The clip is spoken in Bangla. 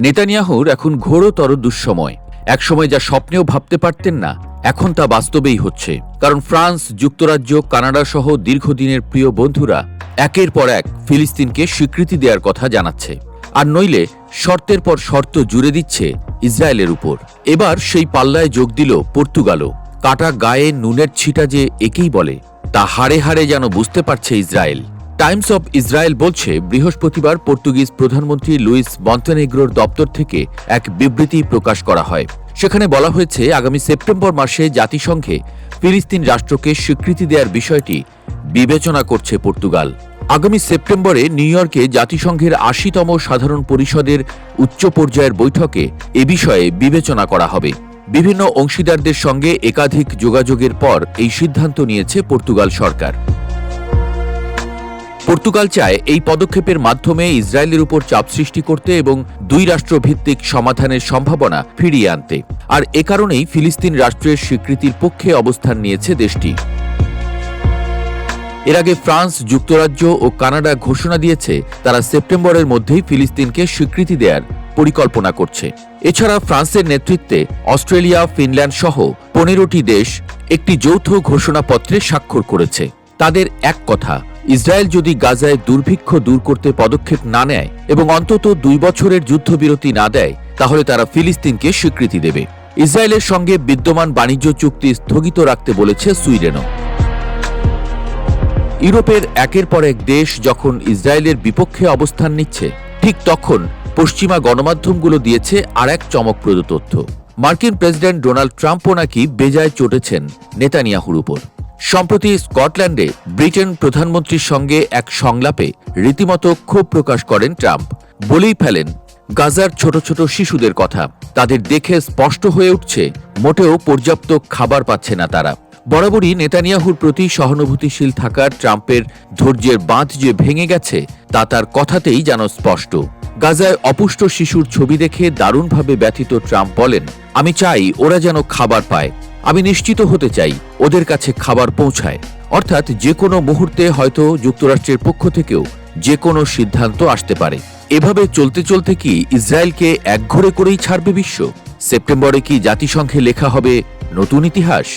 নেতানিয়াহুর এখন ঘোরতর দুঃসময়। একসময় যা স্বপ্নেও ভাবতে পারতেন না, এখন তা বাস্তবেই হচ্ছে। কারণ ফ্রান্স, যুক্তরাজ্য, কানাডা সহ দীর্ঘদিনের প্রিয় বন্ধুরা একের পর এক ফিলিস্তিনকে স্বীকৃতি দেওয়ার কথা জানাচ্ছে। আর নইলে শর্তের পর শর্ত জুড়ে দিচ্ছে ইসরায়েলের উপর। এবার সেই পাল্লায় যোগ দিল পর্তুগালও। কাটা গায়ে নুনের ছিটা যে একেই বলে, তা হাড়ে হাড়ে যেন বুঝতে পারছে ইসরায়েল। টাইমস অব ইসরায়েল বলছে, বৃহস্পতিবার পর্তুগিজ প্রধানমন্ত্রী লুইস মন্তেনেগ্রোর দপ্তর থেকে এক বিবৃতি প্রকাশ করা হয়। সেখানে বলা হয়েছে, আগামী সেপ্টেম্বর মাসে জাতিসংঘে ফিলিস্তিন রাষ্ট্রকে স্বীকৃতি দেওয়ার বিষয়টি বিবেচনা করছে পর্তুগাল। আগামী সেপ্টেম্বরে নিউ ইয়র্কে জাতিসংঘের ৮০তম সাধারণ পরিষদের উচ্চ পর্যায়ের বৈঠকে এ বিষয়ে বিবেচনা করা হবে। বিভিন্ন অংশীদারদের সঙ্গে একাধিক যোগাযোগের পর এই সিদ্ধান্ত নিয়েছে পর্তুগাল সরকার। পর্তুগাল চায় এই পদক্ষেপের মাধ্যমে ইসরায়েলের উপর চাপ সৃষ্টি করতে এবং দুই রাষ্ট্রভিত্তিক সমাধানের সম্ভাবনা ফিরিয়ে আনতে। আর এ কারণেই ফিলিস্তিন রাষ্ট্রের স্বীকৃতির পক্ষে অবস্থান নিয়েছে দেশটি। এর আগে ফ্রান্স, যুক্তরাজ্য ও কানাডা ঘোষণা দিয়েছে তারা সেপ্টেম্বরের মধ্যেই ফিলিস্তিনকে স্বীকৃতি দেওয়ার পরিকল্পনা করছে। এছাড়া ফ্রান্সের নেতৃত্বে অস্ট্রেলিয়া, ফিনল্যান্ড সহ ১৫টি দেশ একটি যৌথ ঘোষণাপত্রে স্বাক্ষর করেছে। তাদের এক কথা, ইসরায়েল যদি গাজায় দুর্ভিক্ষ দূর করতে পদক্ষেপ না নেয় এবং অন্তত ২ বছরের যুদ্ধবিরতি না দেয়, তাহলে তারা ফিলিস্তিনকে স্বীকৃতি দেবে। ইসরায়েলের সঙ্গে বিদ্যমান বাণিজ্য চুক্তি স্থগিত রাখতে বলেছে সুইডেনও। ইউরোপের একের পর এক দেশ যখন ইসরায়েলের বিপক্ষে অবস্থান নিচ্ছে, ঠিক তখন পশ্চিমা গণমাধ্যমগুলো দিয়েছে আর এক চমকপ্রদ তথ্য। মার্কিন প্রেসিডেন্ট ডোনাল্ড ট্রাম্পও নাকি বেজায় চটেছেন নেতানিয়াহুর উপর। সম্প্রতি স্কটল্যান্ডে ব্রিটেন প্রধানমন্ত্রীর সঙ্গে এক সংলাপে রীতিমতো ক্ষোভ প্রকাশ করেন ট্রাম্প। বলেই ফেলেন, গাজার ছোট ছোট শিশুদের কথা। তাদের দেখে স্পষ্ট হয়ে উঠছে মোটেও পর্যাপ্ত খাবার পাচ্ছে না তারা। বরাবরই নেতানিয়াহুর প্রতি সহানুভূতিশীল থাকার ট্রাম্পের ধৈর্যের বাঁধ যে ভেঙে গেছে, তা তার কথাতেই যেন স্পষ্ট। গাজায় অপুষ্ট শিশুর ছবি দেখে দারুণভাবে ব্যথিত ট্রাম্প বলেন, আমি চাই ওরা যেন খাবার পায়। আমি নিশ্চিত হতে চাই ওদের কাছে খাবার পৌঁছায়। অর্থাৎ যে কোনো মুহূর্তে হয়তো যুক্তরাষ্ট্রের পক্ষ থেকেও যে কোনো সিদ্ধান্ত আসতে পারে। এভাবে চলতে চলতে কি ইসরায়েলকে একঘরে করেই ছাড়বে বিশ্ব? সেপ্টেম্বরে কি জাতিসংঘে লেখা হবে নতুন ইতিহাস?